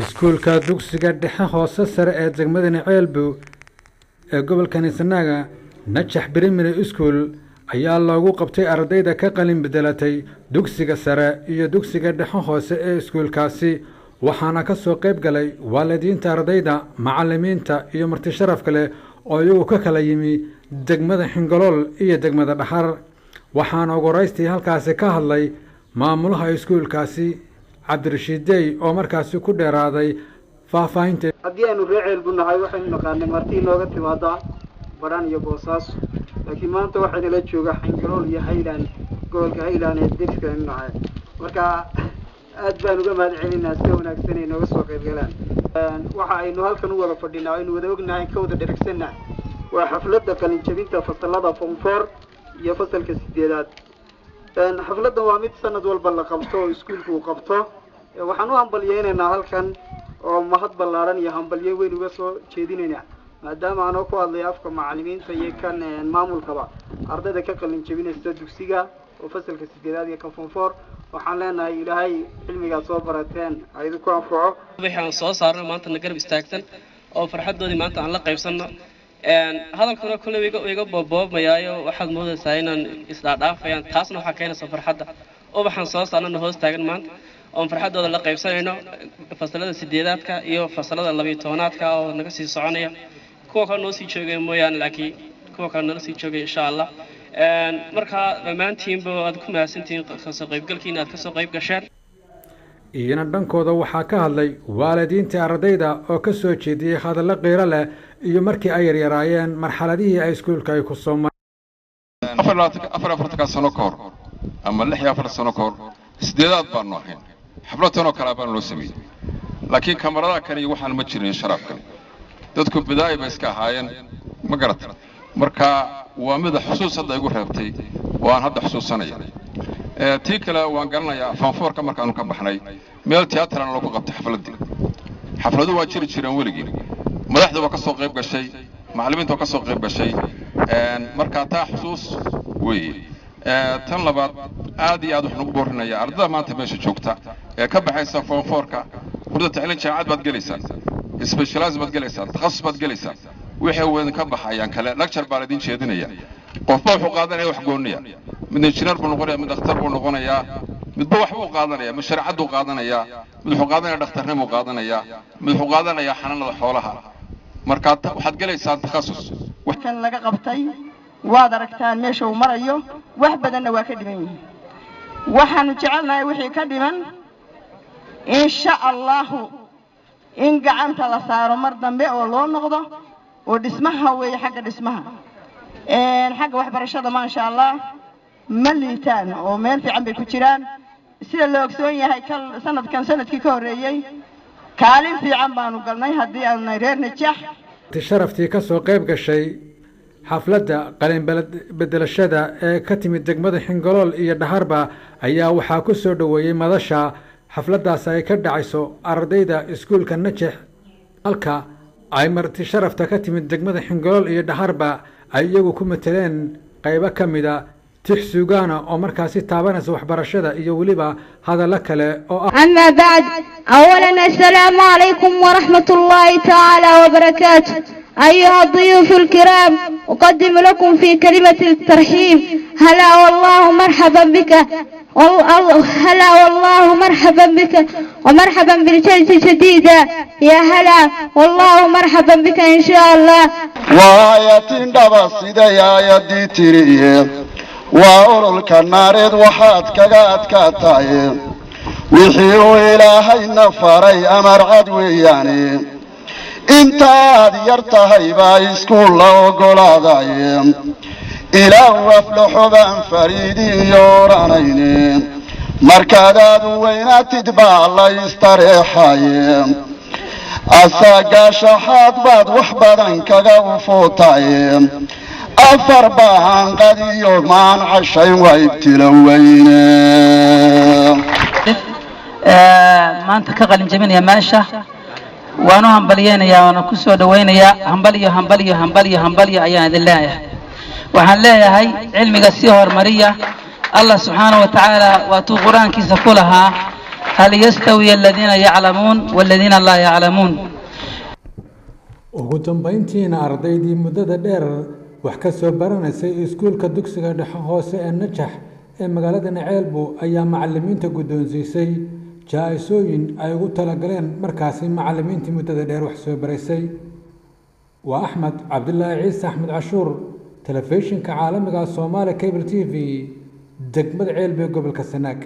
iskuulka dugsiga dhexe hoose sare ee degmada Ceelbu ee gobolka Sanaag Najax Primary School ayaa loogu qabtay ardayda ka qalin bedelatay dugsiga sare iyo dugsiga dhexe hoose ee iskuulkaasi waxaana ka soo qayb galay waalidiinta ardayda macallimiinta iyo marti sharaf kale oo iyagu ka kala yimi degmada Xingalool iyo degmada Dhaxar waxaana ugu horeystii halkaasi ka hadlay maamulaha iskuulkaasi Cabdirashiidey oo markaasi ku dheeraaday faahfaahinta haddii aanu Ceelbu nahay waxaan naqaanay martii nooga timaada baran iyo boosaas laakiin maanta waxaan la joogaa Xingalool iyo Highland gobolka Highland ee degmada nahay marka aad baan uga mahadcelinayaa si wanaagsan ee nooga soo qayb galaan waxa aynu halkan u wada fadhinaa inuu wada ognahay ka wada dheregsanaa waa xafladda qalin jabinta fasalada form 4 iyo fasalka 8aad xafladda waa mid sanad walba la qabto oo iskuulku qabto waxaan u hambalyeeynaa halkan oo mahad ballaaran iyo hambalye weyn uga soo jeedinaynaa maadaama aan ku hadlay afka macallimiinta iyo kan maamulkaba ardayda ka qalin jabinaysa dugsiga oo fasalka 8aad iyo kan form 4 waxaan leenahay ilaahay cilmiga soo barateen aydu ku anfaco waxaan soo saarnay maanta nagarab istaagsan oo farxadoodii maanta aan la qaybsano hadalkuna kulay iga booboobayaayo waxaad moodaysaa inaan isdhaafayaan taasna waxa keenaysa farxadda oo waxaan soo saarnay hoos taagan maanta oo farxadooda la qaybsanayno fasalada 8aadka iyo fasalada 12aadka oo naga sii soconaya kuwa kale noo sii joogay mooyaan laakiin kuwa kale nala sii joogay insha Allah marka dhammaantiinba aad ku mahadsantihiin kasoo qaybgalkiina aad kasoo qayb gasheen iyana dhankooda waxaa ka hadlay waalidiinta ardayda oo ka soo jeediyay hadallo qiiro leh iyo markii ay yaryaraayeen marxaladihii ay iskuulka ay ku soo mareen sano ka hor ama 4 sano ka hor 8aad baan nooxeen xafladdan oo kale baan loo sameeyay laakiin kamarada kan iyo waxaan ma jirin sharafkan dadku bidaay bay iska ahaayeen ma garatay marka waa mid xusuus hadda igu reebtay waan hadda xusuusanaya tii kale waan garanayaa fanfoorka markaan ka baxnay meel tiyaatarana lagu qabtay xafladu waa jireen weligii madaxdu waa ka soo qayb gashay macallimiintu waa ka soo qayb gashay marka taa xusuus weey tan labaad aad iyo aad wax nagu boorinayaa ardayda maanta meesha joogta ee ka baxaysa fanfoorka hurda tacliin jaamacad baad galaysaa specialized baad galaysaa takhasus baad galaysaa wixii weyn ka baxayaan kale lecture baa idin jeedinaya qofba wuxuu qaadanaya wax gooniya mid engineer buu noqonayaa mid dhakhtar buu noqonayaa midba wax buu qaadanaya mid sharciyad uu qaadanaya mid wuxuu qaadanaya dhakhtarnimo uu qaadanaya mid wuxuu qaadanaya xanaanada xoolaha marka waxaad galaysaa takhasus waxaan laga qabtay waad aragtaan meesha uu marayo wax badanna waa ka dhiman yihiin waxaanu jecelnahay wixii ka dhiman insha Allah in gacanta la saaro mar dambe oo loo noqdo oo dhismaha weey xagga dhismaha xagga waxbarashada ma sha Allah ma liitaan oo meel fiican bay ku jiraan sida loo ogsoon yahay sanadkii ka horeeyay kaalin fiican baanu galnay hadii aan reer Najax sharaftii ka soo qayb gashay xafladda qalin bedelashada ee ka timid degmada Xingalool iyo Dhaxarba ayaa waxaa ku soo dhaweeyay madasha xafladdaas ay ka dhacayso ardayda iskuulka Najax halka ay marti sharafta ka timid degmada Xingalool iyo Dhaxarba ay iyagu ku mataleen qaybo kamida tixsuugaana oo markaasi taabanaysa waxbarashada iyo waliba hadallo kale oo amma ba'd awalan assalamu alaykum wa rahmatullahi ta'ala wa barakatuh أيها الضيوف الكرام أقدم لكم في كلمة الترحيب هلا والله مرحبا بك هلا والله مرحبا بك ومرحبا بالجلسة الجديدة يا هلا والله مرحبا بك إن شاء الله وآية دبسيدة يا يدي تريه وأولو الكنارد وحاد كغات كاتاي وحيو إلهي نفري أمر عدوياني intaad yartahay baa iskuul la ogolaaday ilaa waflaxo baan fariidin yooranayne markaad aad u weynaatid baa la istareexaye asagaashaxaad baad wax badan kaga ufuutaye afar baan qadiyo maan cashayn waa ibtila weyne maanta ka qalin jabinaya meesha waanu hambalyeynaya waanu ku soo dhaweynaya hambalyo ayaan idin leeyahay waxaan leeyahay cilmiga si hormariya Allah subhanahu wa ta'ala waa tuu quraankiisa ku lahaa هل يستوي الذين يعلمون والذين لا يعلمون ugu dambeyntiina ardaydii muddada dheer wax ka soo baranaysay iskuulka dugsiga dhexe hoose ee najax ee magaalada Ceelbo ayaa macallimiinta guddoonsiisay jaa-isooyin ay ugu talagaleen markaasi macallimiintii muddada dheer wax soo baraysay waa Axmed Cabdullaahi Ciise Axmed Cashuur telefishinka caalamiga Soomaali Cable TV degmada Ceelbo gobolka Sanaag.